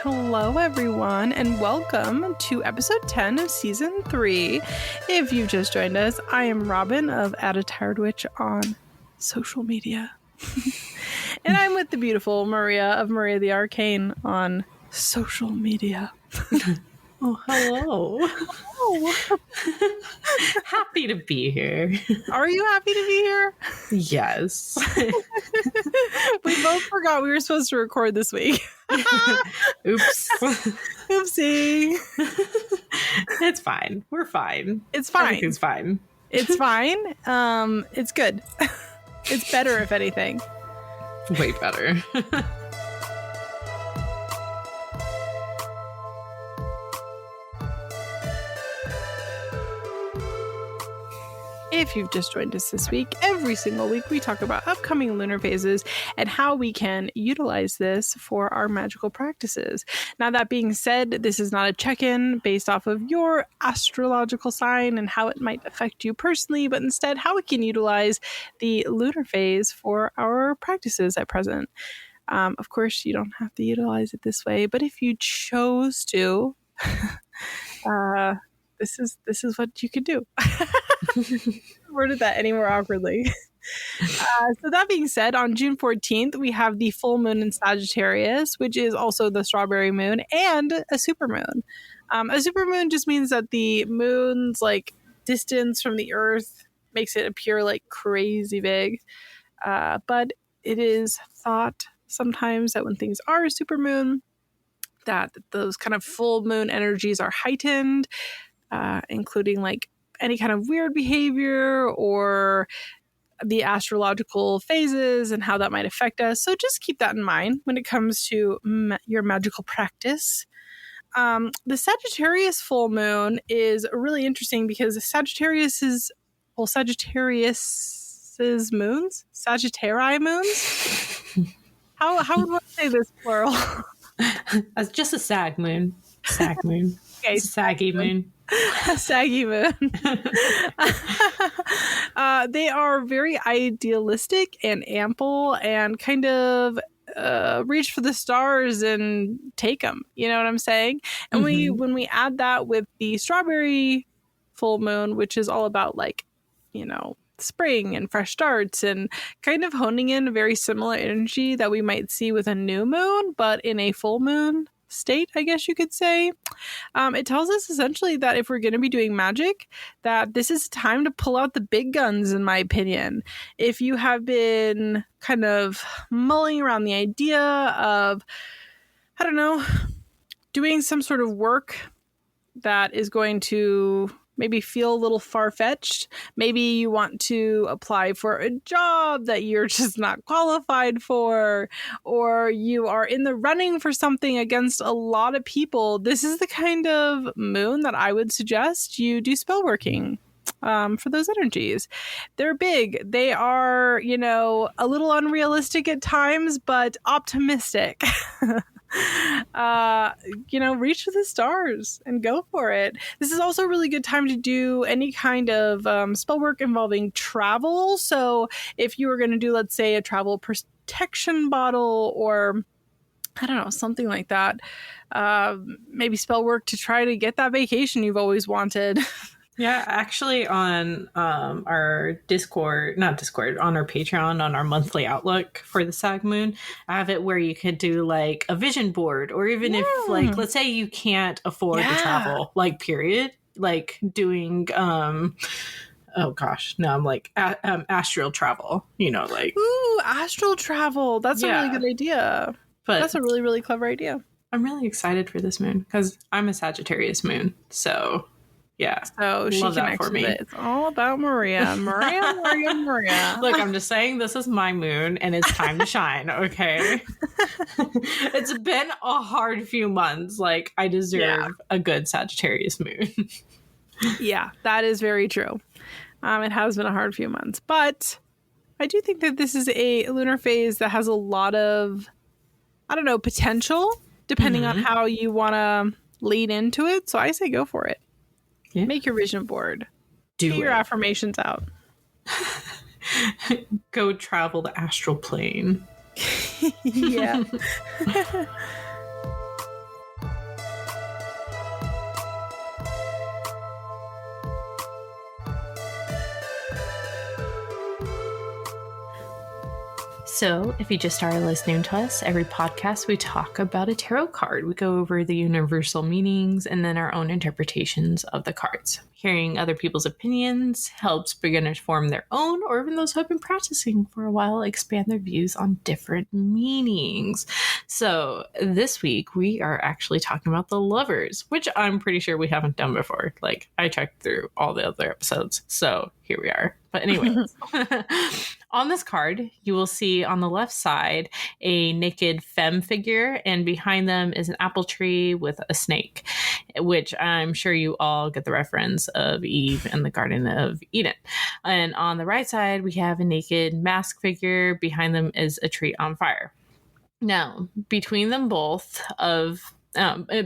Hello, everyone, and welcome to episode 10 of season 3. If you've just joined us, I am Robin of At a Tired Witch on social media. And I'm with the beautiful Maria of Maria the Arcane on social media. Oh, hello. Oh, Happy to be here. are you happy to be here? Yes. We both forgot we were supposed to record this week. Oops. Oopsie. It's fine. We're fine. It's fine. Everything's fine. It's fine. It's good. It's better, if anything. Way better. If you've just joined us this week, every single week we talk about upcoming lunar phases and how we can utilize this for our magical practices. Now, that being said, this is not a check-in based off of your astrological sign and how it might affect you personally, but instead how we can utilize the lunar phase for our practices at present. Of course, you don't have to utilize it this way, but if you chose to, this is what you could do. Worded that any more awkwardly. So that being said, on June 14th, we have the full moon in Sagittarius, which is also the strawberry moon, and a supermoon. A supermoon just means that the moon's like distance from the Earth makes it appear like crazy big. But it is thought sometimes that when things are a supermoon, that those kind of full moon energies are heightened, including like any kind of weird behavior or the astrological phases and how that might affect us. So just keep that in mind when it comes to your magical practice. The Sagittarius full moon is really interesting because Sagittarius's moons, Sagittarii moons. How would one say this plural? It's just a sag moon. Sag moon. Okay, it's a saggy moon. Saggy moon. They are very idealistic and ample and kind of reach for the stars and take them. You know what I'm saying? And when we add that with the strawberry full moon, which is all about like, you know, spring and fresh starts and kind of honing in a very similar energy that we might see with a new moon, but in a full moon state, I guess you could say. It tells us essentially that if we're going to be doing magic, that this is time to pull out the big guns, in my opinion. If you have been kind of mulling around the idea of, I don't know, doing some sort of work that is going to maybe feel a little far-fetched. Maybe you want to apply for a job that you're just not qualified for, or you are in the running for something against a lot of people. This is the kind of moon that I would suggest you do spell working for those energies. They're big. They are, you know, a little unrealistic at times, but optimistic. You know, reach for the stars and go for it. This is also a really good time to do any kind of spell work involving travel. So if you were going to do, let's say, a travel protection bottle or I don't know, something like that, maybe spell work to try to get that vacation you've always wanted. Yeah, actually on our on our Patreon, on our monthly outlook for the Sag Moon, I have it where you could do like a vision board, or even if like, let's say you can't afford to travel, like period, like doing, oh gosh, no, I'm like astral travel, you know, like. Ooh, astral travel. That's a really good idea. But that's a really, really clever idea. I'm really excited for this moon because I'm a Sagittarius moon, so. Yeah. So she connects with it. It's all about Maria. Maria. Look, I'm just saying this is my moon and it's time to shine, okay? It's been a hard few months. Like, I deserve a good Sagittarius moon. Yeah, that is very true. It has been a hard few months. But I do think that this is a lunar phase that has a lot of, I don't know, potential, depending on how you want to lead into it. So I say go for it. Yeah. Make your vision board. Get your affirmations out. Go travel the astral plane. Yeah. So, if you just started listening to us, every podcast we talk about a tarot card. We go over the universal meanings and then our own interpretations of the cards. Hearing other people's opinions helps beginners form their own, or even those who have been practicing for a while expand their views on different meanings. So, this week we are actually talking about the Lovers, which I'm pretty sure we haven't done before. Like, I checked through all the other episodes, so here we are. But anyways, on this card, you will see on the left side a naked femme figure, and behind them is an apple tree with a snake, which I'm sure you all get the reference of Eve and the Garden of Eden. And on the right side, we have a naked mask figure. Behind them is a tree on fire. Now, between them both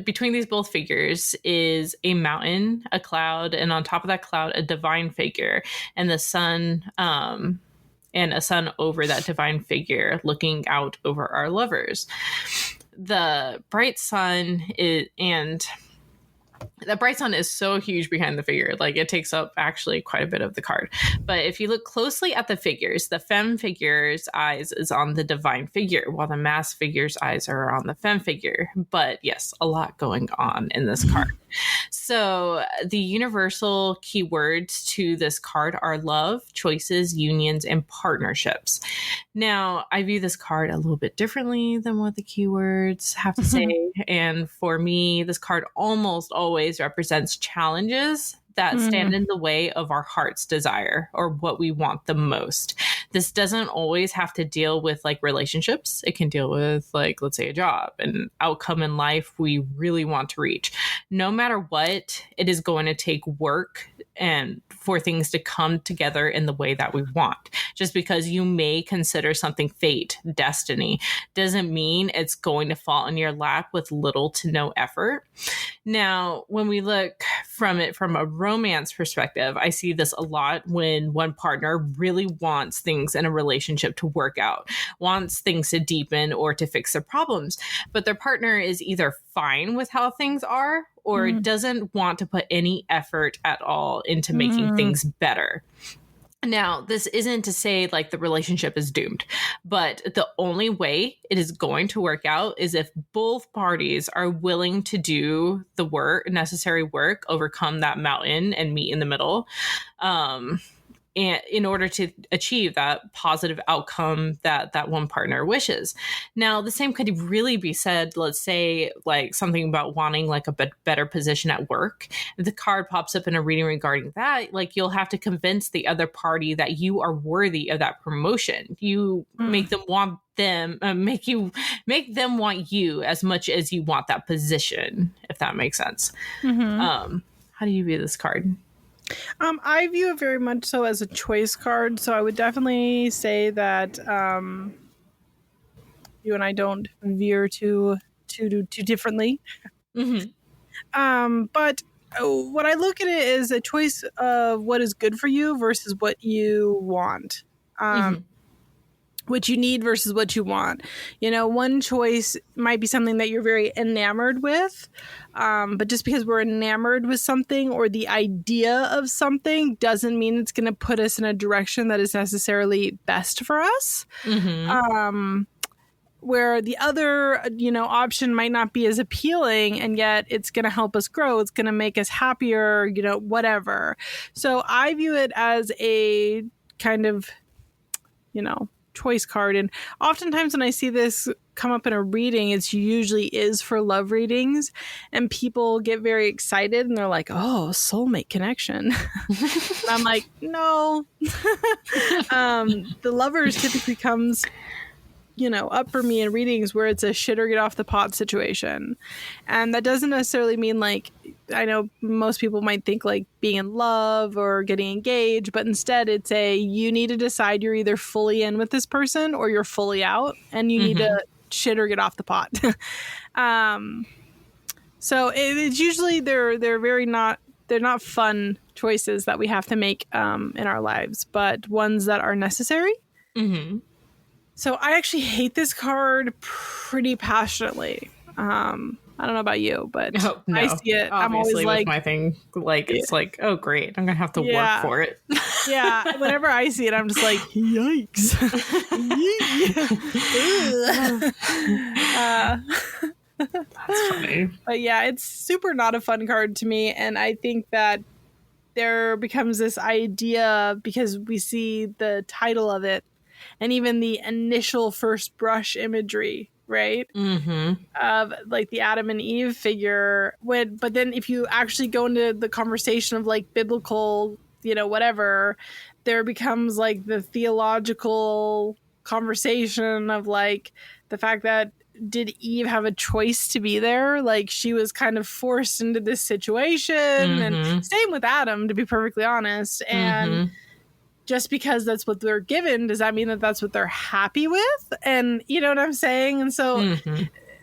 between these both figures is a mountain, a cloud, and on top of that cloud, a divine figure, and the sun, and a sun over that divine figure looking out over our lovers. The bright sun is so huge behind the figure. Like, it takes up actually quite a bit of the card. But if you look closely at the figures, the femme figure's eyes is on the divine figure, while the masked figure's eyes are on the femme figure. But yes, a lot going on in this card. So the universal keywords to this card are love, choices, unions, and partnerships. Now, I view this card a little bit differently than what the keywords have to say. And for me, this card almost always represents challenges that stand in the way of our heart's desire or what we want the most. This doesn't always have to deal with like relationships. It can deal with, like, let's say a job, an outcome in life we really want to reach. No matter what, it is going to take work and for things to come together in the way that we want. Just because you may consider something fate, destiny, doesn't mean it's going to fall in your lap with little to no effort. Now, when we look from it from a romance perspective, I see this a lot when one partner really wants things in a relationship to work out, wants things to deepen or to fix their problems, but their partner is either fine with how things are or doesn't want to put any effort at all into making things better. Now, this isn't to say like the relationship is doomed, but the only way it is going to work out is if both parties are willing to do the necessary work, overcome that mountain and meet in the middle. And in order to achieve that positive outcome that one partner wishes. Now, the same could really be said, let's say, like something about wanting like a better position at work. If the card pops up in a reading regarding that, like, you'll have to convince the other party that you are worthy of that promotion. You make them want them, make them want you as much as you want that position, if that makes sense. How do you view this card? I view it very much so as a choice card. So I would definitely say that you and I don't veer too differently. But what I look at it is a choice of what is good for you versus what you want. What you need versus what you want. You know, one choice might be something that you're very enamored with, but just because we're enamored with something or the idea of something doesn't mean it's going to put us in a direction that is necessarily best for us. Where the other, option might not be as appealing, and yet it's going to help us grow. It's going to make us happier, whatever. So I view it as a kind of, choice card. And oftentimes when I see this come up in a reading, it's usually is for love readings, and people get very excited and they're like, oh, soulmate connection. And I'm like, no. The Lovers typically comes up for me in readings where it's a shit or get off the pot situation. And that doesn't necessarily mean, like, I know most people might think like being in love or getting engaged, but instead it's you need to decide you're either fully in with this person or you're fully out, and you need to shit or get off the pot. So it's usually they're not fun choices that we have to make in our lives, but ones that are necessary. So I actually hate this card pretty passionately. I don't know about you, but Oh, no. I see it. Obviously, I'm always with like, my thing, like, it's like, oh, great. I'm going to have to work for it. Yeah. Whenever I see it, I'm just like, yikes. That's funny. But yeah, it's super not a fun card to me. And I think that there becomes this idea, because we see the title of it and even the initial first brush imagery, right? Of like the Adam and Eve figure. But then if you actually go into the conversation of like biblical, whatever, there becomes like the theological conversation of like the fact that, did Eve have a choice to be there? Like, she was kind of forced into this situation. And same with Adam, to be perfectly honest. And just because that's what they're given, does that mean that that's what they're happy with? And you know what I'm saying? And so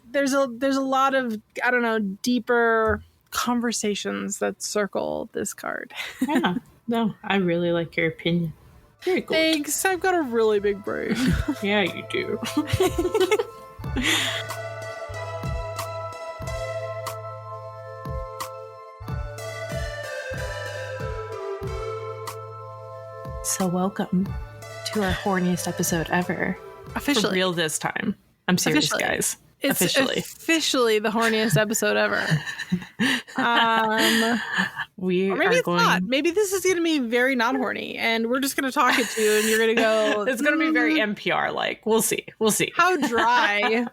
there's a lot of, I don't know, deeper conversations that circle this card. Yeah. No, I really like your opinion. Very good. Thanks. I've got a really big brain. Yeah, you do. So welcome to our horniest episode ever. Officially. For real this time. I'm serious, guys. It's officially the horniest episode ever. We or maybe it's not. Maybe this is going to be very not horny, and we're just going to talk it to you, and you're going to go. It's going to be very NPR-like. We'll see. How dry.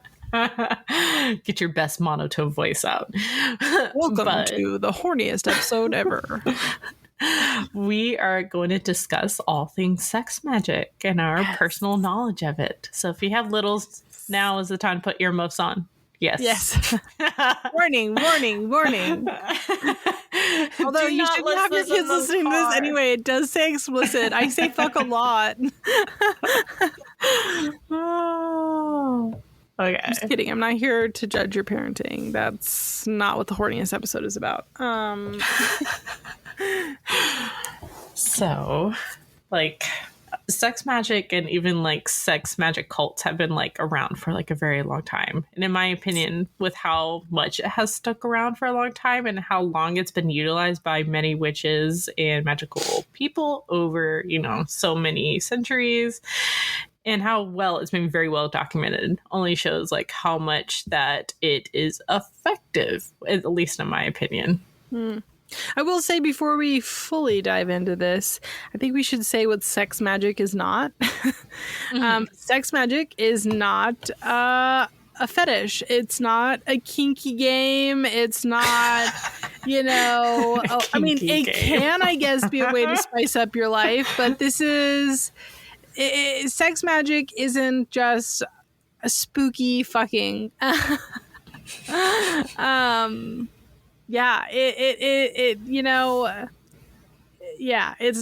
Get your best monotone voice out. Welcome to the horniest episode ever. We are going to discuss all things sex magic and our personal knowledge of it. So if you have littles, now is the time to put earmuffs on. Yes. Warning. Although you shouldn't have your kids listening to this anyway. It does say explicit. I say fuck a lot. Oh. Okay. I'm just kidding. I'm not here to judge your parenting. That's not what the horniest episode is about. So, like, sex magic and even like sex magic cults have been like around for like a very long time. And in my opinion, with how much it has stuck around for a long time and how long it's been utilized by many witches and magical people over, so many centuries, and how well it's been very well documented, only shows like how much that it is effective, at least in my opinion. I will say, before we fully dive into this, I think we should say what sex magic is not. Sex magic is not a fetish. It's not a kinky game. It's not, I mean, it can, I guess, be a way to spice up your life, but this is... sex magic isn't just a spooky fucking. It's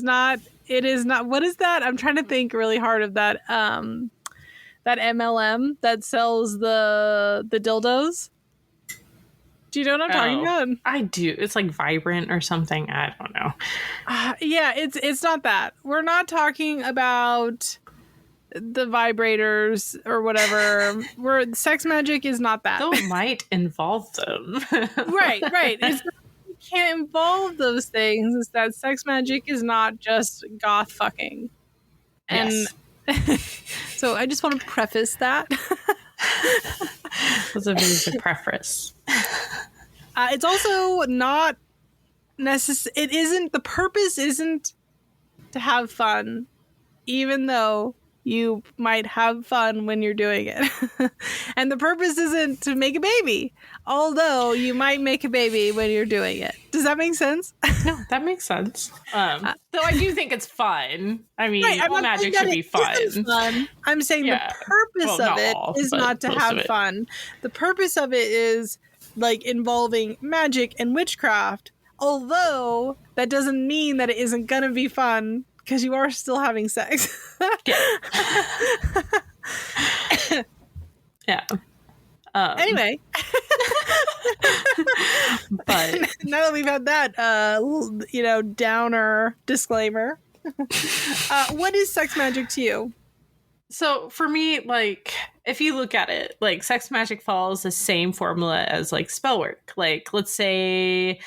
not. It is not. What is that? I'm trying to think really hard of that. That MLM that sells the dildos. Do you know what I'm talking about? I do. It's like Vibrant or something. I don't know. It's not that. We're not talking about the vibrators or whatever. Sex magic is not that. Though it might involve them. Right. You can't involve those things. It's that sex magic is not just goth fucking. And so I just want to preface that. That's a very good preface. It's also not necessary. It isn't. The purpose isn't to have fun, even though you might have fun when you're doing it. And the purpose isn't to make a baby, although you might make a baby when you're doing it. Does that make sense? No, that makes sense. Though I do think it's fun. I mean, all magic should be fun. I'm saying the purpose of it is not to have fun. The purpose of it is like involving magic and witchcraft, although that doesn't mean that it isn't gonna be fun, because you are still having sex. Yeah. Anyway. But now that we've had that, downer disclaimer, what is sex magic to you? So for me, like, if you look at it, like, Sex Magic follows the same formula as like spell work. Like, let's say,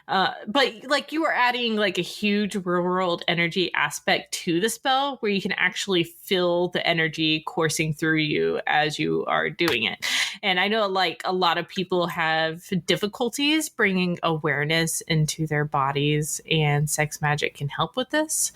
but like you are adding like a huge real world energy aspect to the spell where you can actually feel the energy coursing through you as you are doing it. And I know like a lot of people have difficulties bringing awareness into their bodies, and Sex Magic can help with this.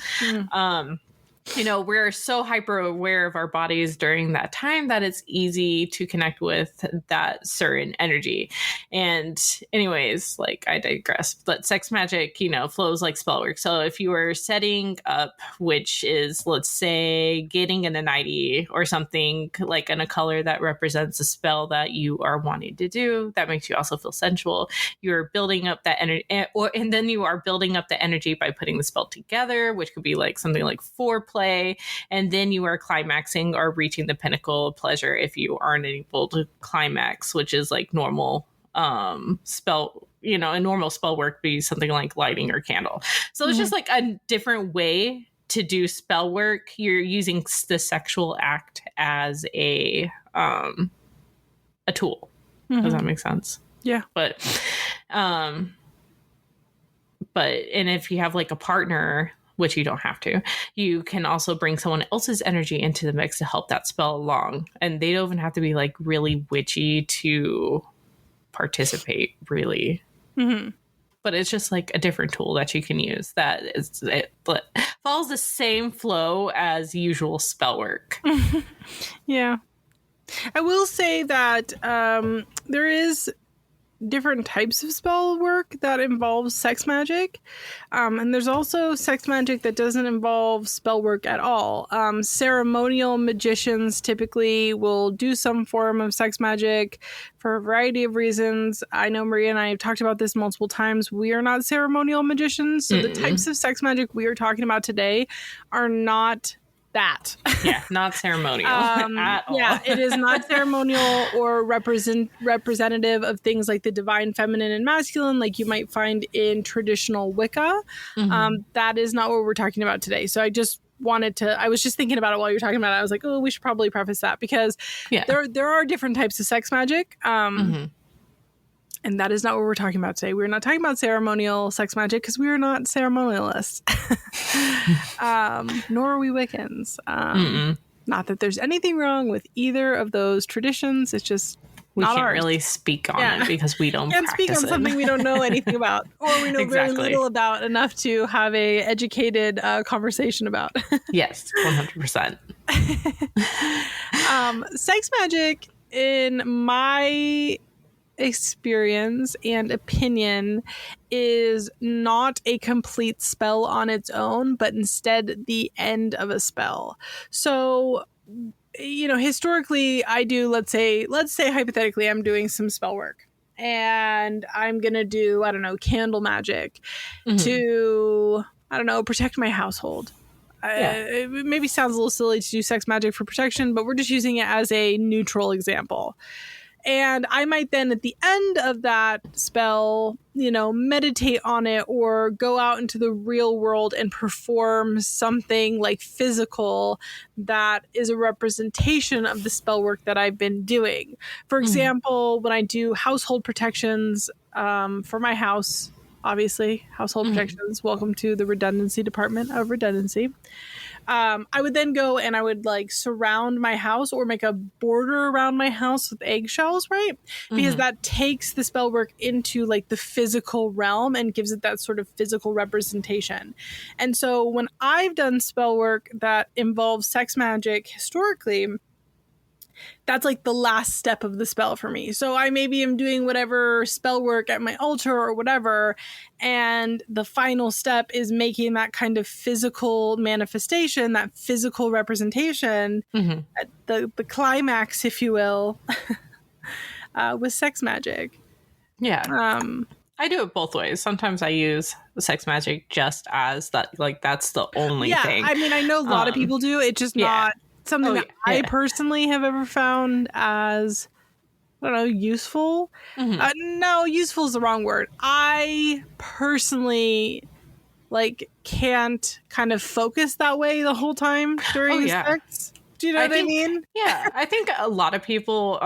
You know, we're so hyper aware of our bodies during that time that it's easy to connect with that certain energy. And anyways, like, I digress, but Sex Magic, you know, flows like spell work. So if you are setting up, which is, let's say, getting in a nightie or something, like in a color that represents a spell that you are wanting to do, that makes you also feel sensual. You're building up that energy, and then you are building up the energy by putting the spell together, which could be like something like foreplay. And then you are climaxing or reaching the pinnacle of pleasure if you aren't able to climax, which is like normal spell, you know, a normal spell work be something like lighting or candle. So it's just like a different way to do spell work. You're using the sexual act as a tool. Does that make sense? Yeah. But and if you have like a partner, which you don't have to, you can also bring someone else's energy into the mix to help that spell along. And they don't even have to be like really witchy to participate, really. But it's just like a different tool that you can use that follows the same flow as usual spell work. Yeah. I will say that there is different types of spell work that involves sex magic. And there's also sex magic that doesn't involve spell work at all. Ceremonial magicians typically will do some form of sex magic for a variety of reasons. I know Maria and I have talked about this multiple times. We are not ceremonial magicians. So the types of sex magic we are talking about today are not that. Yeah, not ceremonial at all. Yeah, it is not ceremonial or representative of things like the divine feminine and masculine like you might find in traditional Wicca. That is not what we're talking about today. So I was just thinking about it while you're talking about it. I was like, oh, we should probably preface that because there are different types of sex magic. And that is not what we're talking about today. We're not talking about ceremonial sex magic because we are not ceremonialists. Nor are we Wiccans. Not that there's anything wrong with either of those traditions. It's just we not can't ours. really speak on it because we don't can't practice speak on it. something we don't know anything about, or we know very little about enough to have a educated conversation about. Yes, 100%. Sex magic, in my experience and opinion, is not a complete spell on its own, but instead the end of a spell. So, you know, historically, I do, let's say hypothetically, I'm doing some spell work and I'm gonna do, I don't know, candle magic to, I don't know, protect my household. It maybe sounds a little silly to do sex magic for protection, but we're just using it as a neutral example. And I might then at the end of that spell, you know, meditate on it or go out into the real world and perform something like physical that is a representation of the spell work that I've been doing. For example, when I do household protections for my house, obviously, household protections, welcome to the redundancy department of redundancy. I would then go and I would like surround my house or make a border around my house with eggshells, right? Because that takes the spell work into like the physical realm and gives it that sort of physical representation. And so when I've done spell work that involves sex magic historically, that's like the last step of the spell for me. So I maybe am doing whatever spell work at my altar or whatever, and the final step is making that kind of physical manifestation, that physical representation, the climax, if you will, with sex magic. Yeah. I do it both ways. Sometimes I use sex magic just as that, like that's the only thing. I mean, I know a lot of people do. It's just not something that I personally have ever found as, I don't know, useful. No, useful is the wrong word. I personally can't kind of focus that way the whole time during sex. Do you know what I mean? Yeah, I think a lot of people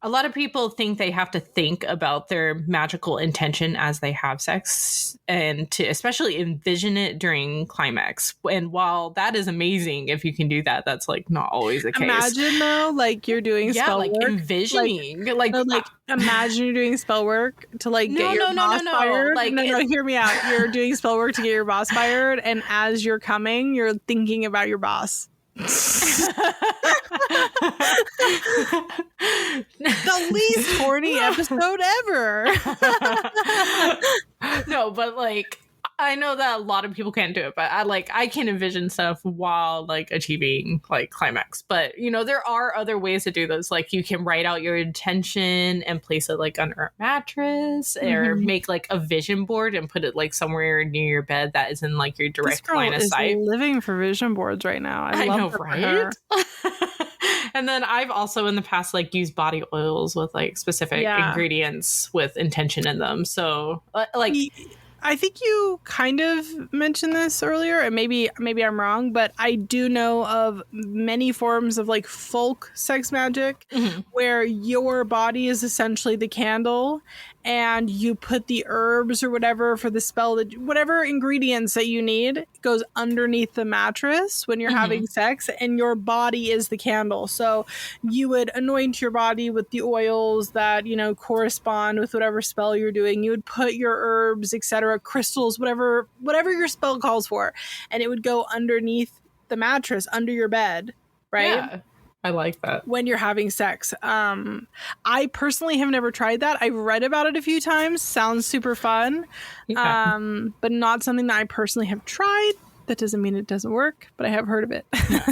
a lot of people think they have to think about their magical intention as they have sex and to especially envision it during climax. And while that is amazing, if you can do that, that's like not always the case. Imagine though, like you're doing spell work. Envisioning. Imagine you're doing spell work to like get your boss fired. No, hear me out. You're doing spell work to get your boss fired, and as you're coming, you're thinking about your boss. The least horny episode ever. No, but like I know that a lot of people can't do it, but I can envision stuff while like achieving like climax. But you know, there are other ways to do this. Like you can write out your intention and place it like under a mattress, or make like a vision board and put it like somewhere near your bed that is in like your direct line of sight. Living for vision boards right now. I love know, right? And then I've also in the past like used body oils with like specific ingredients with intention in them. So like. I think you kind of mentioned this earlier, and maybe I'm wrong, but I do know of many forms of like folk sex magic where your body is essentially the candle, and you put the herbs or whatever for the spell, whatever ingredients that you need goes underneath the mattress when you're having sex, and your body is the candle. So you would anoint your body with the oils that, you know, correspond with whatever spell you're doing. You would put your herbs, etc., crystals, whatever your spell calls for, and it would go underneath the mattress under your bed, right? Yeah. I like that. When you're having sex. I personally have never tried that. I've read about it a few times. Sounds super fun. Yeah. But not something that I personally have tried. That doesn't mean it doesn't work, but I have heard of it.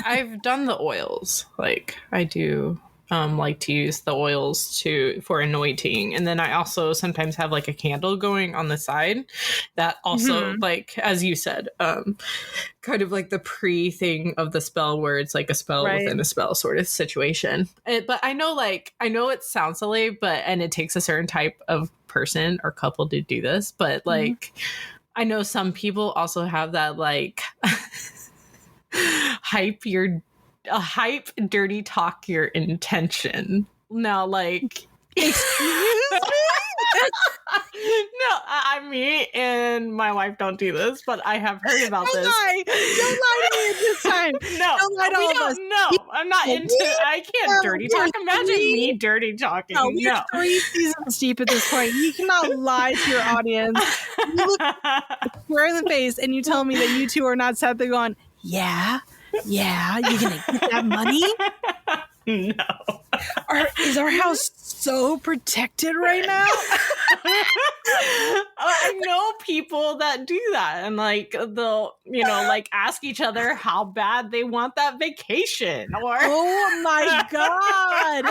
I've done the oils. Like I do like to use the oils for anointing, and then I also sometimes have like a candle going on the side that also like, as you said, kind of like the thing of the spell where it's like a spell within a spell sort of situation. But I know it sounds silly, and it takes a certain type of person or couple to do this, but like I know some people also have that like hype dirty talk your intention. Now, like, excuse me? No, me and my wife don't do this, but I have heard about this. Don't lie to me at this time. No, don't lie to all of us. No, I'm not into. I can't dirty talk. Imagine me dirty talking. No, we're 3 seasons deep at this point. You cannot lie to your audience. You look square in the face and you tell me that you two are not sat there going, yeah, you're gonna get that money? No. Is our house so protected right now? I know people that do that, and like they'll, like ask each other how bad they want that vacation. Or oh my god, I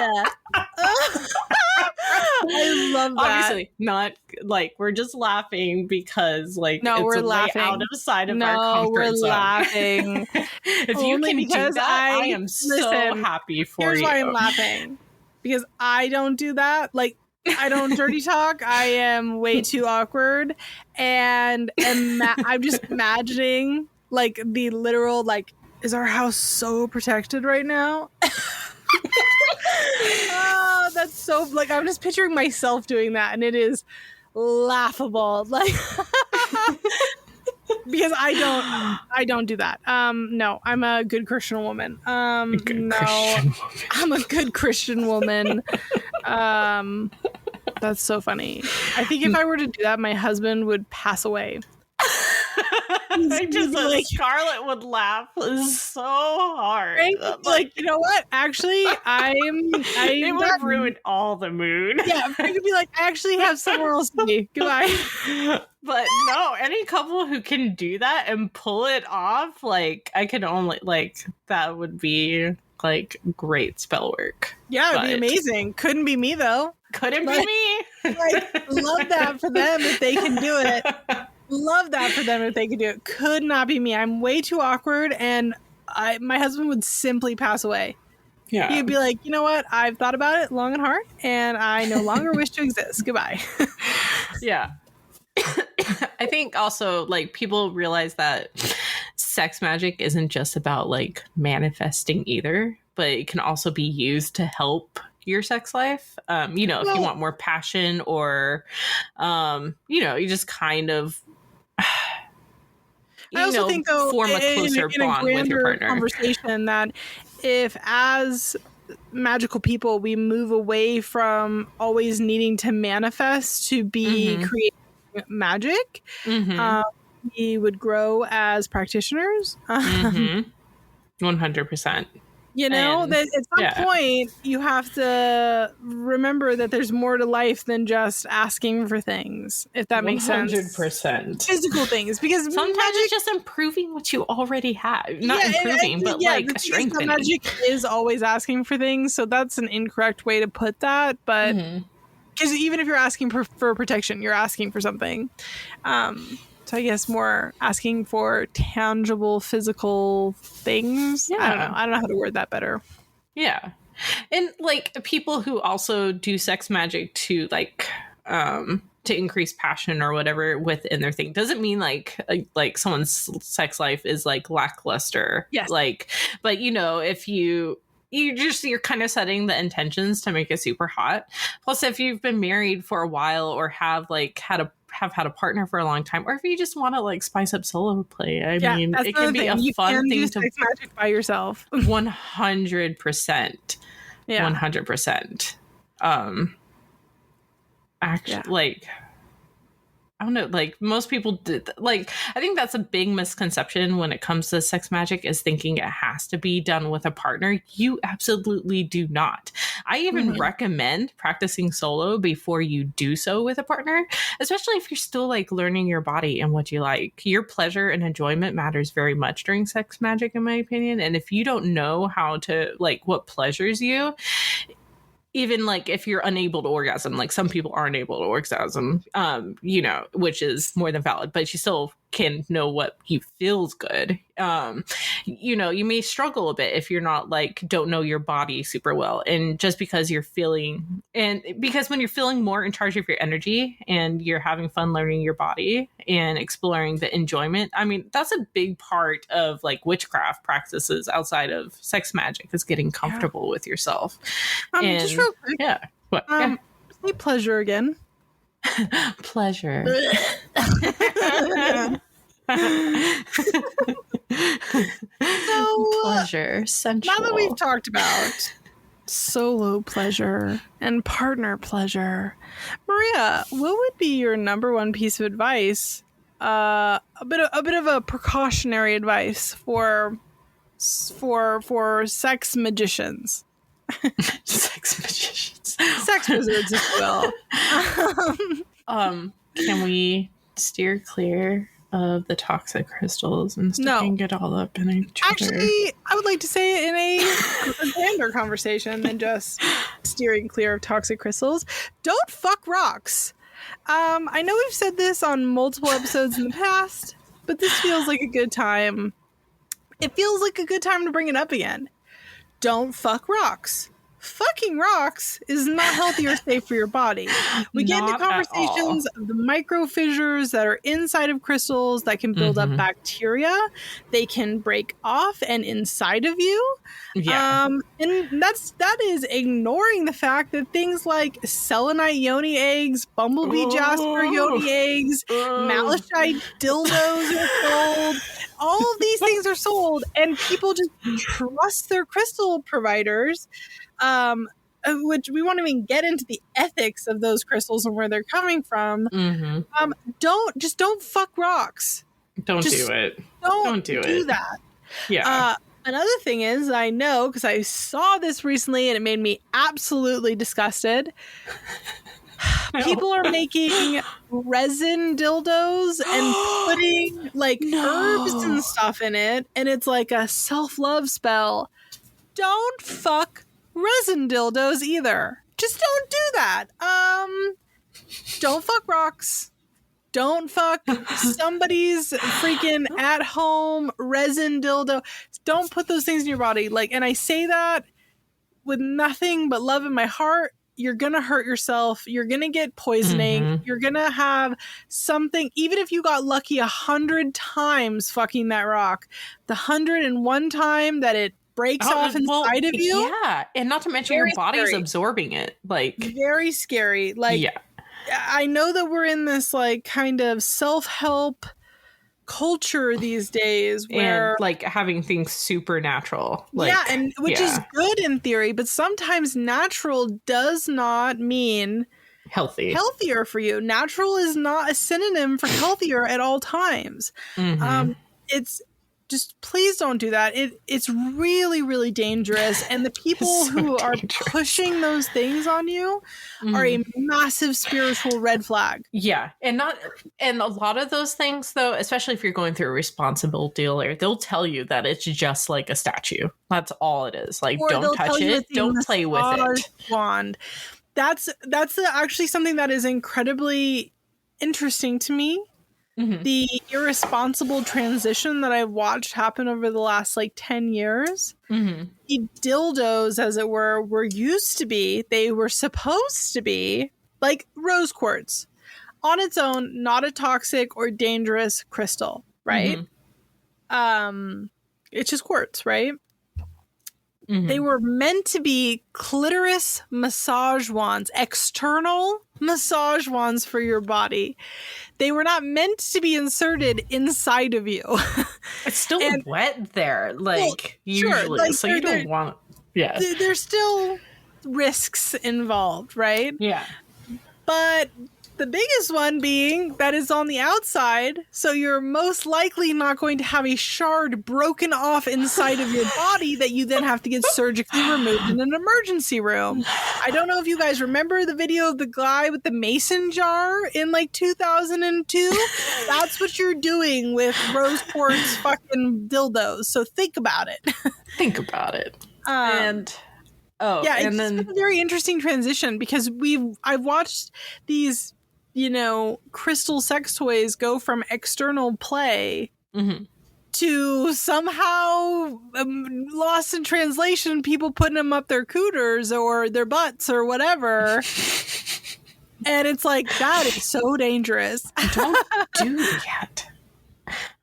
love that. Obviously, not like we're just laughing because like we're laughing outside of our comfort zone. Laughing. If you can do that, I am so happy for you. Here's why I'm laughing. Because I don't do that. Like, I don't dirty talk. I am way too awkward. And I'm just imagining, like, the literal, like, is our house so protected right now? Oh, that's so, like, I'm just picturing myself doing that. And it is laughable. Like, because I don't do that. No, I'm a good Christian woman. I'm a good Christian woman. That's so funny. I think if I were to do that, my husband would pass away. Scarlett would laugh so hard. Like, you know what? Actually, it would ruin all the mood. Yeah, I could be like, I actually have somewhere else to be. Goodbye. But no, any couple who can do that and pull it off, like, I could only, like, that would be, like, great spell work. Yeah, it'd be amazing. Couldn't be me, though. Couldn't be me. Like, love that for them if they can do it. Love that for them if they could do it. Could not be me. I'm way too awkward, and my husband would simply pass away. Yeah. He'd be like, you know what? I've thought about it long and hard, and I no longer wish to exist. Goodbye. Yeah. I think also, like, people realize that sex magic isn't just about like manifesting either, but it can also be used to help your sex life. If you want more passion or, you just kind of, I also think, though, form a closer bond with your partner. Conversation that if as magical people we move away from always needing to manifest to be creating magic, we would grow as practitioners. 100%. That at some point you have to remember that there's more to life than just asking for things, if that makes sense. 100%. Physical things, because sometimes it's just improving what you already have. Not improving, but like strengthening. Magic is always asking for things, so that's an incorrect way to put that. But because even if you're asking for protection, you're asking for something. So I guess more asking for tangible physical things. Yeah. I don't know how to word that better. Yeah. And like people who also do sex magic to like to increase passion or whatever within their thing doesn't mean like someone's sex life is like lackluster. Yes. Like, but if you're kind of setting the intentions to make it super hot. Plus, if you've been married for a while or have had a partner for a long time, or if you just want to like spice up solo play, I mean, it can be a fun thing to sex magic by yourself. 100%. Yeah. 100%. Actually, like, I don't know, like most people did, like, I think that's a big misconception when it comes to sex magic, is thinking it has to be done with a partner. You absolutely do not. I even recommend practicing solo before you do so with a partner, especially if you're still like learning your body and what you like. Your pleasure and enjoyment matters very much during sex magic, in my opinion. And if you don't know how to, like, what pleasures you, even like if you're unable to orgasm, like some people aren't able to orgasm, which is more than valid, but you still can know what you feels good. You may struggle a bit if you're not like, don't know your body super well. And just because you're feeling, and because when you're feeling more in charge of your energy and you're having fun learning your body and exploring the enjoyment, I mean, that's a big part of like witchcraft practices outside of sex magic, is getting comfortable with yourself. Just real quick. Yeah. What? Say pleasure again. Pleasure. Pleasure sensual. Now that we've talked about solo pleasure and partner pleasure, Maria, what would be your number one piece of advice, a bit of a precautionary advice for sex magicians? Sex magicians, sex wizards, if you will. Can we steer clear of the toxic crystals and stuff and get all up in each other? Actually, I would like to say it in a grander conversation than just steering clear of toxic crystals. Don't fuck rocks. I know we've said this on multiple episodes in the past, but this feels like a good time. It feels like a good time to bring it up again. Don't fuck rocks. Fucking rocks is not healthy or safe for your body. We get into conversations of the micro fissures that are inside of crystals that can build up bacteria. They can break off and inside of you. Yeah. And that is ignoring the fact that things like selenite yoni eggs, bumblebee jasper yoni eggs, malachite dildos are sold. All of these things are sold, and people just trust their crystal providers. Which we won't even get into the ethics of those crystals and where they're coming from. Don't fuck rocks. Don't do it. Don't do that. Yeah. Another thing is, I know because I saw this recently and it made me absolutely disgusted. People are making resin dildos and putting like herbs and stuff in it, and it's like a self-love spell. Don't fuck resin dildos either. Just don't do that. Don't fuck rocks. Don't fuck somebody's freaking at-home resin dildo. Don't put those things in your body. Like, and I say that with nothing but love in my heart. you're going to hurt yourself. You're going to get poisoning. You're going to have something, even if you got lucky 100 times fucking that rock, the 101 time that it breaks off inside of you. Yeah. And not to mention your body's absorbing it. Like, very scary. Like, yeah. I know that we're in this like kind of self-help culture these days where, and like, having things supernatural, like, yeah, and which is good in theory, but sometimes natural does not mean healthier for you. Natural is not a synonym for healthier at all times. It's just, please don't do that. It's really, really dangerous. And the people who are pushing those things on you are a massive spiritual red flag. Yeah. And a lot of those things, though, especially if you're going through a responsible dealer, they'll tell you that it's just like a statue. That's all it is. Like, or don't touch it. Don't play with it. Wand. That's actually something that is incredibly interesting to me. The irresponsible transition that I've watched happen over the last like 10 years. The dildos, as it were used to be, they were supposed to be like rose quartz on its own, not a toxic or dangerous crystal, right? It's just quartz, right? They were meant to be clitoris massage wands, external massage wands for your body. They were not meant to be inserted inside of you. It's still wet there, like, usually. Sure, like, so you don't want... Yeah. There's still risks involved, right? Yeah. But the biggest one being that is on the outside, so you're most likely not going to have a shard broken off inside of your body that you then have to get surgically removed in an emergency room. I don't know if you guys remember the video of the guy with the mason jar in like 2002. That's what you're doing with rose quartz fucking dildos. So think about it. Think about it. It's been a very interesting transition because I've watched these, you know, crystal sex toys go from external play to somehow lost in translation, people putting them up their cooters or their butts or whatever. And it's like, that is so dangerous. Don't do that.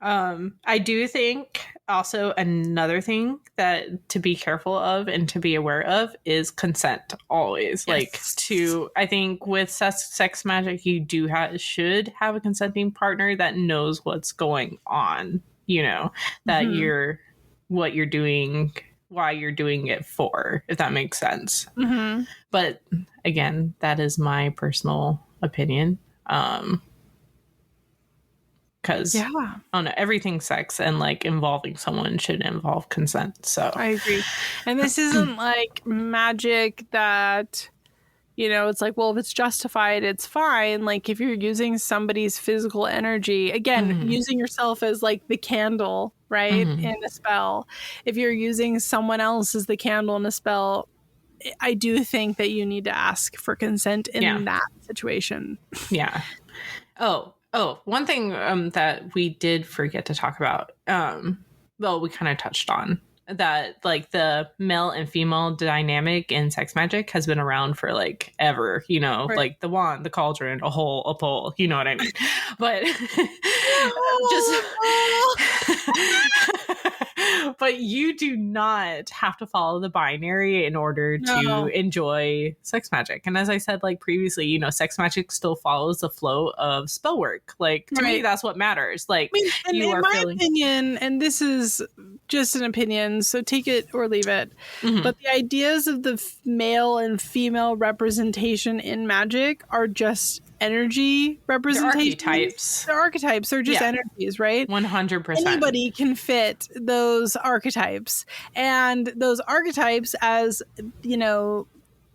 I do think also another thing that to be careful of and to be aware of is consent always. Yes. Like, I think with Sex Magick, you should have a consenting partner that knows what's going on, you know, that what you're doing, why you're doing it for, if that makes sense. But again, that is my personal opinion. Because I don't know, everything sex and like involving someone should involve consent. So I agree. And this isn't like magic that, you know, it's like, well, if it's justified, it's fine. Like, if you're using somebody's physical energy, again, using yourself as like the candle, right, in a spell. If you're using someone else as the candle in a spell, I do think that you need to ask for consent in that situation. Yeah. Oh, one thing that we did forget to talk about, well, we kind of touched on that, like, the male and female dynamic in Sex Magick has been around for like ever, you know, like the wand, the cauldron, a hole, a pole, you know what I mean? But but you do not have to follow the binary in order to enjoy Sex Magick. And as I said, like previously, you know, Sex Magick still follows the flow of spell work. Like, to me, that's what matters. Like, in my opinion, and this is just an opinion, so take it or leave it, but the ideas of the male and female representation in magic are just energy representations. They're archetypes. They're just energies, right? 100%. Anybody can fit those archetypes. And those archetypes, as, you know,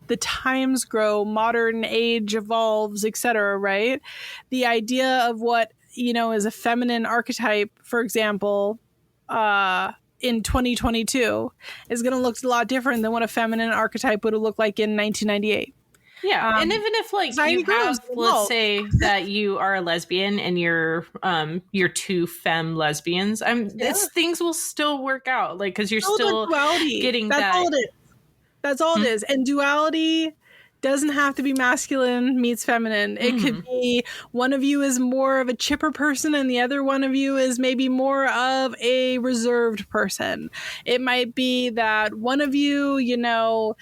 the times grow, modern age evolves, etc., right? The idea of what, you know, is a feminine archetype, for example, in 2022 is going to look a lot different than what a feminine archetype would have looked like in 1998. Yeah, and even if like you have, let's say that you are a lesbian and you're two femme lesbians, things will still work out, like, because you're still duality. Getting That's that. all it is. That's all it is. And duality Doesn't have to be masculine meets feminine. It could be one of you is more of a chipper person and the other one of you is maybe more of a reserved person. It might be that one of you, you know,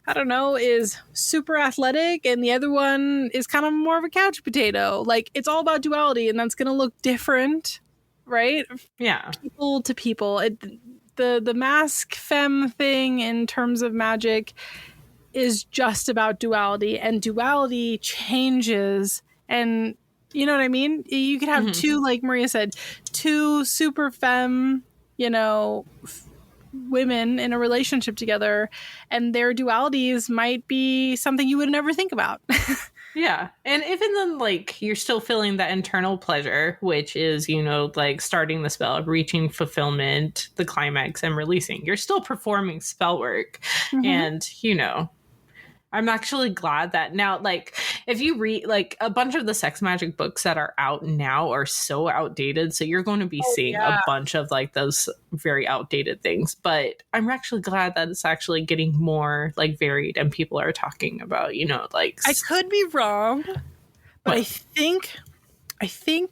I don't know, is super athletic and the other one is kind of more of a couch potato. Like, it's all about duality, and that's going to look different, right? Yeah. People to people. The mask femme thing in terms of magic is just about duality, and duality changes. And you know what I mean? You could have two, like Maria said, two super femme, you know, women in a relationship together, and their dualities might be something you would never think about. Yeah. And even then, like, you're still feeling that internal pleasure, which is, you know, like starting the spell, reaching fulfillment, the climax, and releasing. You're still performing spell work. And, you know, I'm actually glad that now, like, if you read, like, a bunch of the Sex Magic books that are out now are so outdated. So you're going to be seeing a bunch of, like, those very outdated things. But I'm actually glad that it's actually getting more, like, varied and people are talking about, you know, like... I could be wrong, but I think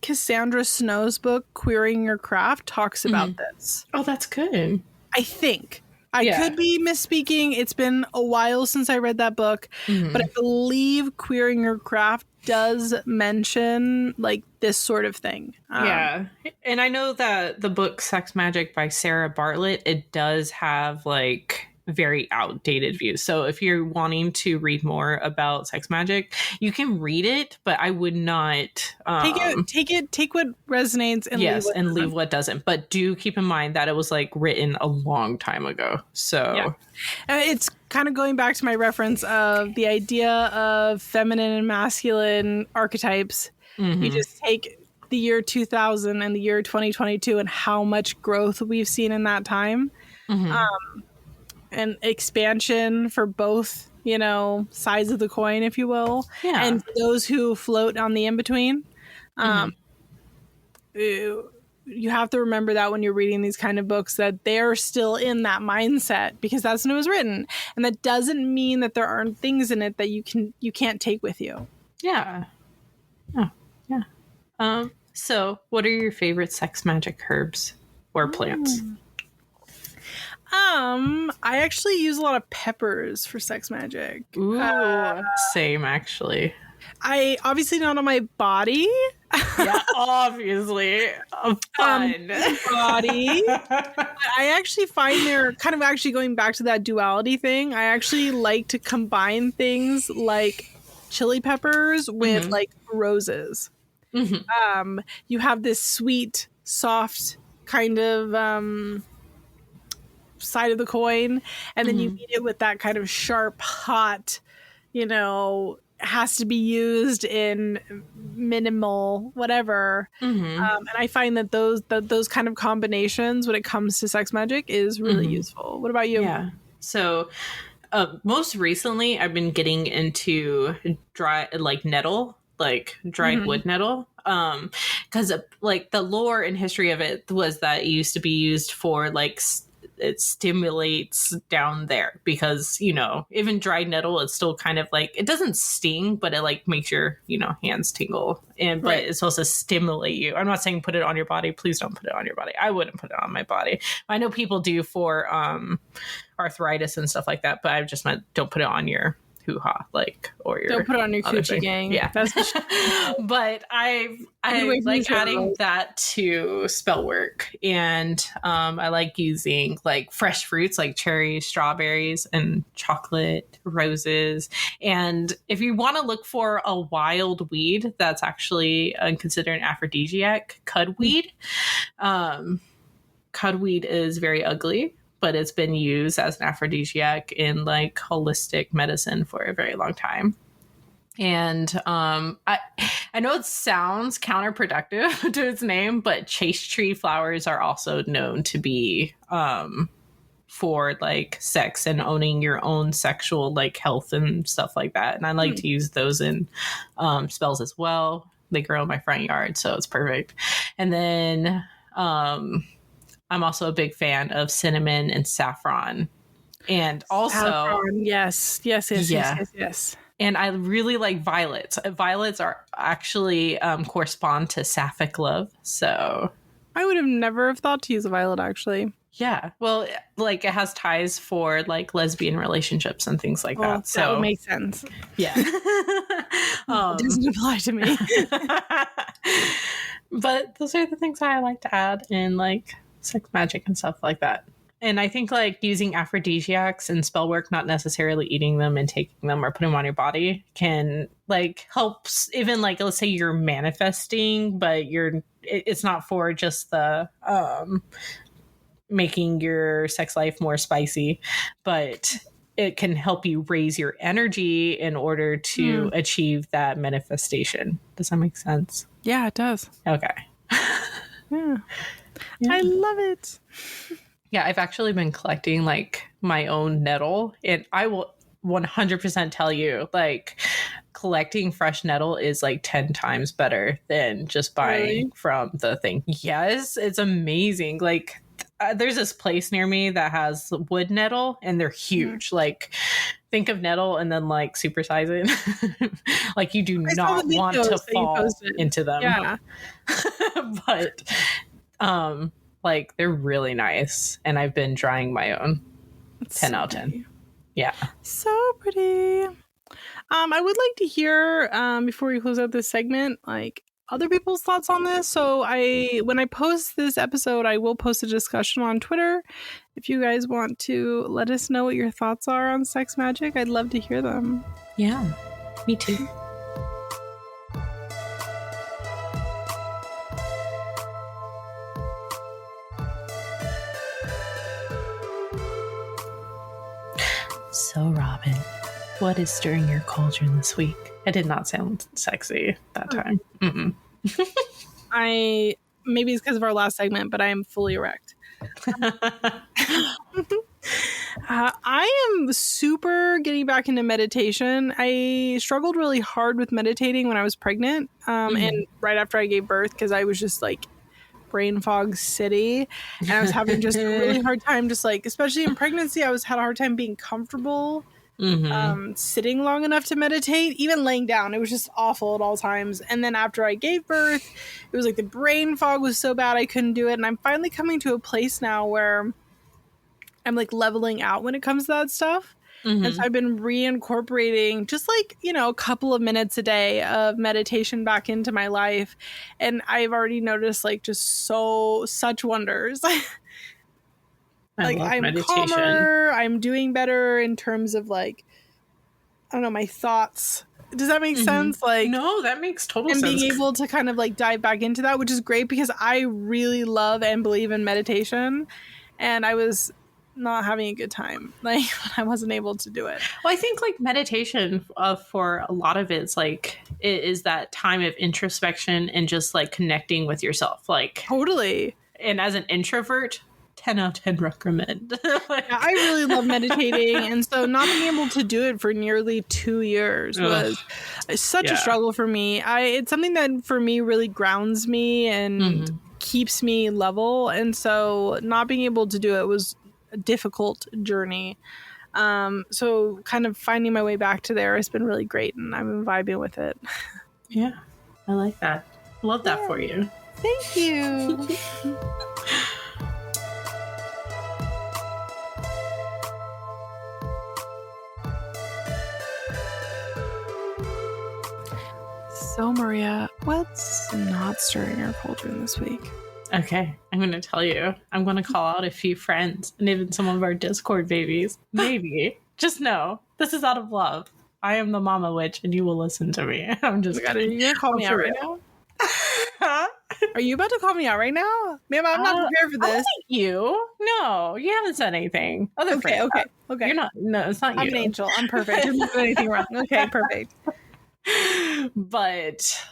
Cassandra Snow's book, Queering Your Craft, talks about this. Oh, that's good. I think. I could be misspeaking. It's been a while since I read that book, but I believe Queering Your Craft does mention like this sort of thing. Yeah. And I know that the book Sex Magick by Sarah Bartlett, it does have like very outdated views. So if you're wanting to read more about sex magic, you can read it, but I would not take what resonates and leave what doesn't. But do keep in mind that it was like written a long time ago. So it's kind of going back to my reference of the idea of feminine and masculine archetypes. You just take the year 2000 and the year 2022 and how much growth we've seen in that time. And expansion for both, you know, sides of the coin, if you will. Yeah. And for those who float on the in-between, you have to remember that when you're reading these kind of books, that they're still in that mindset because that's when it was written. And that doesn't mean that there aren't things in it that you can't take with you. Yeah. Oh, yeah. So what are your favorite sex magic herbs or plants? I actually use a lot of peppers for sex magic. Ooh, same actually. I obviously not on my body. Yeah, obviously. Fun. Body. But I actually find they're kind of actually going back to that duality thing. I actually like to combine things like chili peppers with like roses. You have this sweet, soft kind of side of the coin, and then you meet it with that kind of sharp, hot, you know, has to be used in minimal whatever. And I find that those kind of combinations when it comes to sex magic is really useful. What about you? Yeah. So most recently I've been getting into dried wood nettle. Because like the lore and history of it was that it used to be used for like it stimulates down there because, you know, even dried nettle, it's still kind of like, it doesn't sting, but it like makes your, you know, hands tingle. But it's supposed to stimulate you. I'm not saying put it on your body. Please don't put it on your body. I wouldn't put it on my body. I know people do for arthritis and stuff like that, but I just meant don't put it on your hoo-ha, like, or your don't put it on your coochie gang. Yeah. That's but I like adding that to spell work, and I like using like fresh fruits like cherries, strawberries, and chocolate, roses. And if you want to look for a wild weed that's actually considered an aphrodisiac, cudweed. Cudweed is very ugly, but it's been used as an aphrodisiac in like holistic medicine for a very long time. And I know it sounds counterproductive to its name, but chaste tree flowers are also known to be for like sex and owning your own sexual like health and stuff like that. And I like to use those in spells as well. They grow in my front yard, so it's perfect. And then I'm also a big fan of cinnamon and saffron. And also... Saffron, yes. And I really like violets. Violets are actually correspond to sapphic love. So I would have never have thought to use a violet, actually. yeah, well, like it has ties for like lesbian relationships and things like Well, that. So that would make sense. yeah, It doesn't apply to me. but those are the things I like to add in like sex magic and stuff like that. And I think like using aphrodisiacs and spell work, not necessarily eating them and taking them or putting them on your body, can like helps. Even like, let's say you're manifesting, but it's not for just the making your sex life more spicy, but it can help you raise your energy in order to achieve that manifestation. Does that make sense? Yeah, it does. Okay. Yeah. I love it. Yeah, I've actually been collecting like my own nettle, and I will 100% tell you, like, collecting fresh nettle is like 10 times better than just buying from the thing. Yes, it's amazing. Like, there's this place near me that has wood nettle, and they're huge. Like, think of nettle and then like supersize it. Like, you do not want to fall into them. Yeah. But like, they're really nice, and I've been drying my own. It's 10 out of 10. Yeah. So pretty. I would like to hear, before we close out this segment, like, other people's thoughts on this. So when I post this episode, I will post a discussion on Twitter. If you guys want to let us know what your thoughts are on Sex Magic, I'd love to hear them. Yeah, me too. So, Robin, what is stirring your cauldron this week? I did not sound sexy that time. Maybe it's because of our last segment, but I am fully erect. I am super getting back into meditation. I struggled really hard with meditating when I was pregnant, and right after I gave birth, because I was just like brain fog city, and I was having just a really hard time, just like, especially in pregnancy, had a hard time being comfortable sitting long enough to meditate. Even laying down, it was just awful at all times. And then after I gave birth, it was like the brain fog was so bad I couldn't do it. And I'm finally coming to a place now where I'm like leveling out when it comes to that stuff. And so I've been reincorporating just like, a couple of minutes a day of meditation back into my life. And I've already noticed like just such wonders. Like, I'm meditation. Calmer, I'm doing better in terms of like, I don't know, my thoughts. Does that make sense? Like, no, that makes total sense. And being able to kind of like dive back into that, which is great because I really love and believe in meditation. And I was not having a good time like when I wasn't able to do it. Well, I think like meditation for a lot of it's like it is that time of introspection and just like connecting with yourself. Like, totally. And as an introvert, 10 out of 10 recommend. Like, yeah, I really love meditating, and so not being able to do it for nearly 2 years was such a struggle for me. It's something that for me really grounds me and keeps me level, and so not being able to do it was a difficult journey. So kind of finding my way back to there has been really great, and I'm vibing with it. Yeah, I like that. Love that for you. Thank you. So, Maria, what's not stirring your cauldron this week? Okay, I'm going to tell you. I'm going to call out a few friends and even some of our Discord babies. Maybe. Just know, this is out of love. I am the mama witch, and you will listen to me. I'm just kidding. Are you going to call me out right now? Huh? Are you about to call me out right now? Ma'am, I'm not prepared for this. You? No, you haven't said anything. Okay. You're not. No, it's not you. I'm an angel. I'm perfect. I didn't do anything wrong. Okay, perfect. But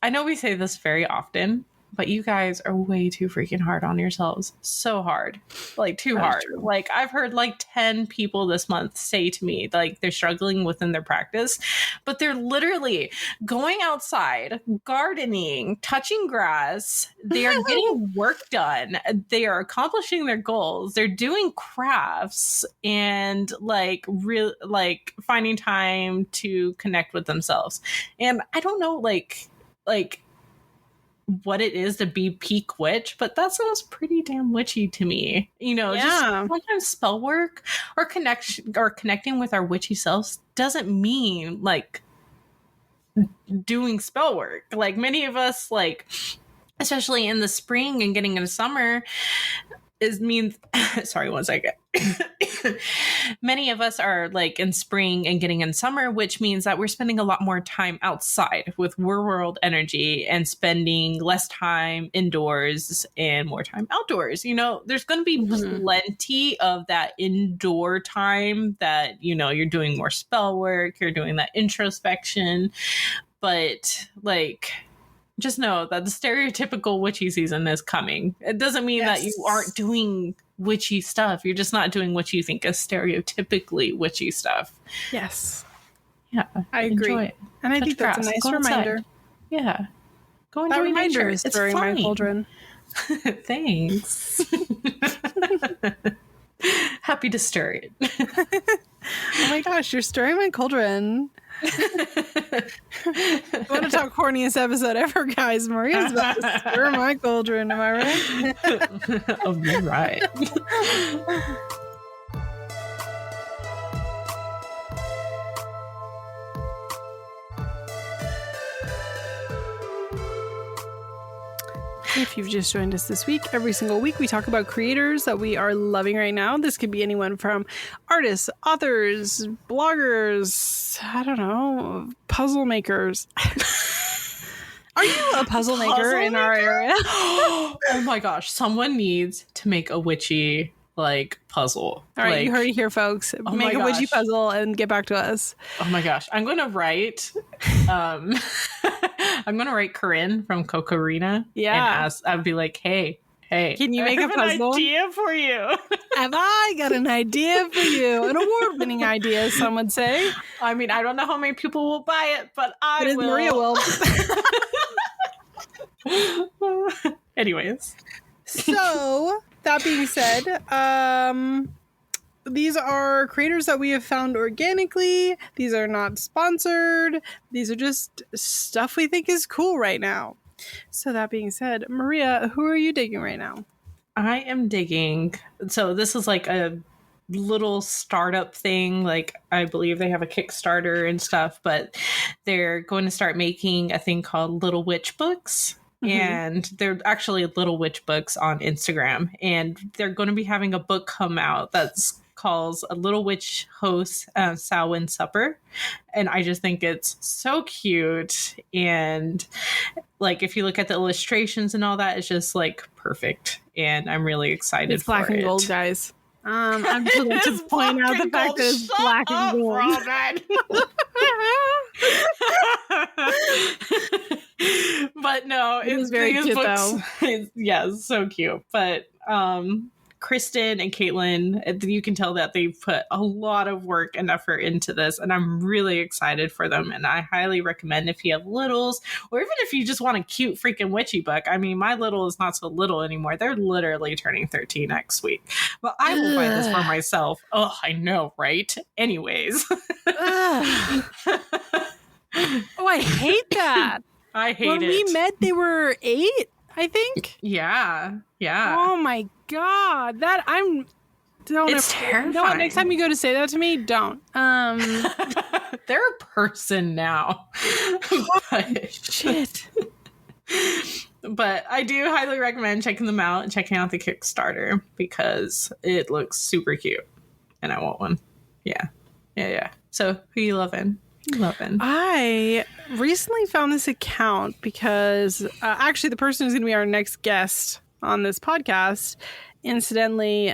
I know we say this very often, but you guys are way too freaking hard on yourselves. So hard. Like, too hard. Like, I've heard like 10 people this month say to me, like, they're struggling within their practice, but they're literally going outside, gardening, touching grass. They are getting work done. They are accomplishing their goals. They're doing crafts and like finding time to connect with themselves. And I don't know, like what it is to be peak witch, but that sounds pretty damn witchy to me. You know, just sometimes spell work or connecting with our witchy selves doesn't mean like doing spell work. Like, many of us, like, especially in the spring and getting into summer, sorry, one second. Many of us are like in spring and getting in summer, which means that we're spending a lot more time outside with world energy and spending less time indoors and more time outdoors. You know, there's going to be plenty of that indoor time that, you know, you're doing more spell work, you're doing that introspection, but like, just know that the stereotypical witchy season is coming. It doesn't mean that you aren't doing witchy stuff. You're just not doing what you think is stereotypically witchy stuff. Yes. Yeah. I agree. Enjoy it. And I think that's a nice reminder. Yeah. Go enjoy that reminder nature. is stirring my cauldron. Thanks. Happy to stir it. Oh my gosh, you're stirring my cauldron. I want to talk horniest episode ever, guys. Maria's about to stir my cauldron. Am I right? Oh, you're right. If you've just joined us this week, every single week we talk about creators that we are loving right now. This could be anyone from artists, authors, bloggers, I don't know, puzzle makers. Are you a puzzle maker in our area? Oh my gosh, someone needs to make a witchy like puzzle. All right, you heard it here, folks. Make a witchy puzzle and get back to us. Oh my gosh, I'm going to write I'm going to write Corinne from Cocorina. Yeah. And ask, I'd be like, hey, can you make a puzzle? I have an idea for you. Have I got an idea for you? An award-winning idea, some would say. I mean, I don't know how many people will buy it, but I will. Maria will. Anyways. So, that being said, these are creators that we have found organically. These are not sponsored. These are just stuff we think is cool right now. So that being said, Maria, who are you digging right now? I am digging. So this is like a little startup thing. Like, I believe they have a Kickstarter and stuff, but they're going to start making a thing called Little Witch Books. And they're actually Little Witch Books on Instagram. And they're going to be having a book come out that's calls A Little Witch Hosts Samhain Supper. And I just think it's so cute. And like, if you look at the illustrations and all that, it's just like perfect. And I'm really excited for it. It's black and gold, guys. I'm just like to point out the fact that it's black and gold. But no, it's very cute though. Yeah, it's so cute. But Kristen and Caitlin, you can tell that they've put a lot of work and effort into this, and I'm really excited for them. And I highly recommend, if you have littles, or even if you just want a cute freaking witchy book. I mean, my little is not so little anymore. They're literally turning 13 next week. But I will buy this for myself. Oh, I know, right? Anyways. Oh, I hate that. I hate it. When we met, they were 8, I think. Yeah. Oh my god, It's terrifying. You know what? Next time you go to say that to me, don't. They're a person now. Shit. But I do highly recommend checking them out and checking out the Kickstarter because it looks super cute, and I want one. Yeah. So who you loving? I recently found this account because actually the person who's going to be our next guest on this podcast incidentally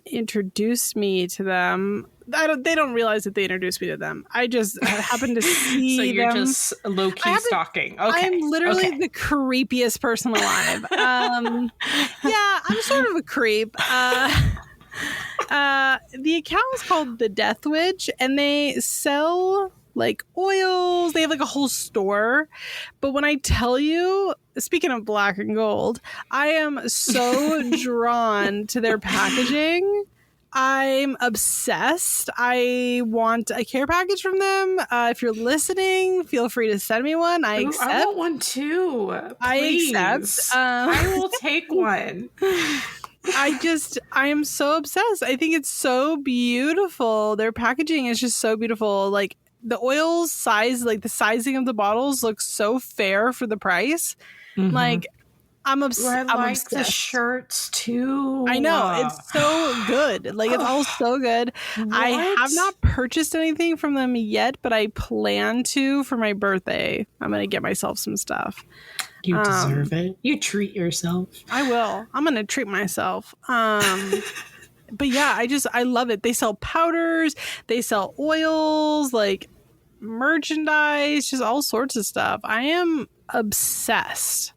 introduced me to them. They don't realize that they introduced me to them. I just happened to see So you're them. just low-key stalking. Okay. I'm literally the creepiest person alive. Yeah, I'm sort of a creep. The account is called The Death Witch, and they sell like oils. They have like a whole store. But when I tell you, speaking of black and gold, I am so drawn to their packaging. I'm obsessed. I want a care package from them. If you're listening, feel free to send me one. I accept. I want one too. Please. I accept. I will take one. I am so obsessed. I think it's so beautiful. Their packaging is just so beautiful. Like the oils size, like the sizing of the bottles looks so fair for the price. Mm-hmm. Like I'm obsessed. I like the shirts too. I know. It's so good. Like it's all so good. What? I have not purchased anything from them yet, but I plan to for my birthday. I'm going to get myself some stuff. You deserve it. You treat yourself. I will. I'm going to treat myself. But yeah, I love it. They sell powders. They sell oils, like merchandise, just all sorts of stuff. I am obsessed.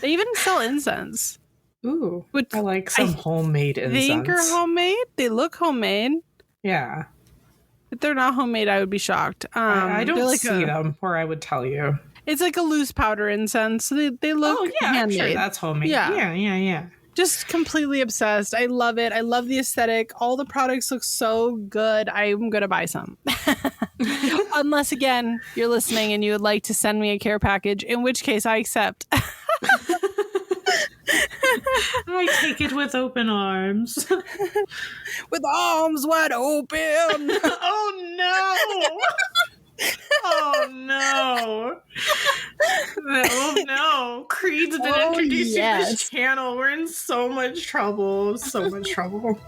They even sell incense. Ooh, which I like some homemade incense. They think are homemade. They look homemade. Yeah. If they're not homemade, I would be shocked. I don't see them, or I would tell you. It's like a loose powder incense. So they look handmade. Sure, that's homemade. Yeah. Just completely obsessed. I love it. I love the aesthetic. All the products look so good. I'm going to buy some. Unless, again, you're listening and you would like to send me a care package, in which case I accept. I take it with open arms. With arms wide open. Oh, no. Oh no. Oh no. Creed's been introduced to this channel. We're in so much trouble. So much trouble.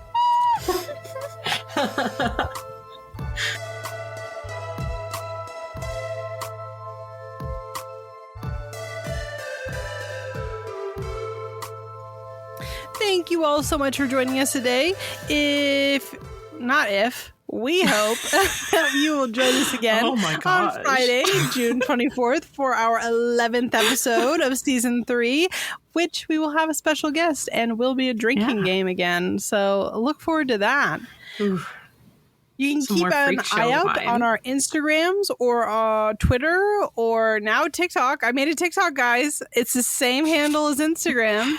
Thank you all so much for joining us today. We hope you will join us again on Friday, June 24th for our 11th episode of Season 3, which we will have a special guest and will be a drinking game again. So look forward to that. Oof. You can keep an eye out on our Instagrams or Twitter or now TikTok. I made a TikTok, guys. It's the same handle as Instagram.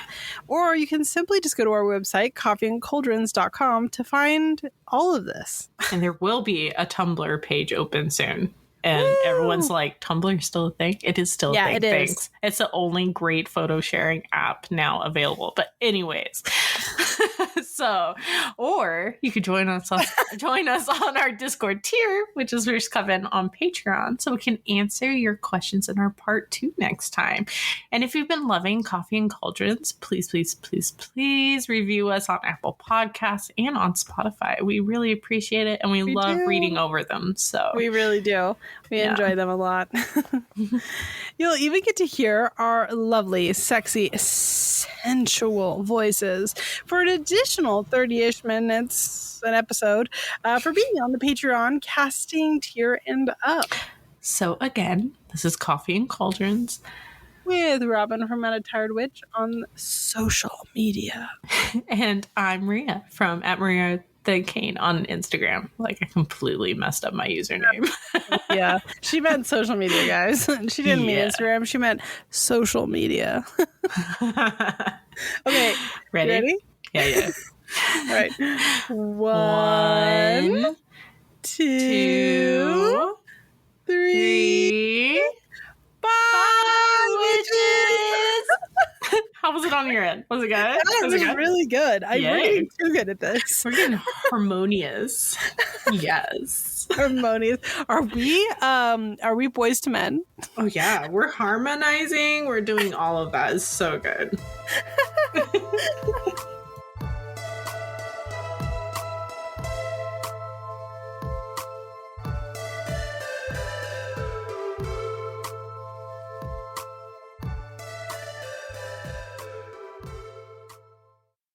Or you can simply just go to our website, coffeeandcauldrons.com, to find all of this. And there will be a Tumblr page open soon. And everyone's like, Tumblr is still a thing? It is still a thing. It is. It's the only great photo sharing app now available. But anyways, or you could join us on our Discord tier, which is Roosh Coven on Patreon, so we can answer your questions in our part 2 next time. And if you've been loving Coffee and Cauldrons, please review us on Apple Podcasts and on Spotify. We really appreciate it, and we love reading over them. So we really do. We enjoy them a lot. You'll even get to hear our lovely, sexy, sensual voices for an additional 30-ish minutes an episode for being on the Patreon casting tier and up. So again, this is Coffee and Cauldrons with Robin from Meta Tired Witch on social media. And I'm Maria from @Maria the Cane on Instagram. Like, I completely messed up my username. Yeah, she meant social media, guys. She didn't mean Instagram. She meant social media. Okay, ready? Yeah. All right. 1, 2, 3. Bye, witches! How was it on your end? Was it good? It was really good. I'm getting too good at this. We're getting harmonious. Yes. Harmonious. Are we boys to men? Oh yeah. We're harmonizing. We're doing all of that. It's so good.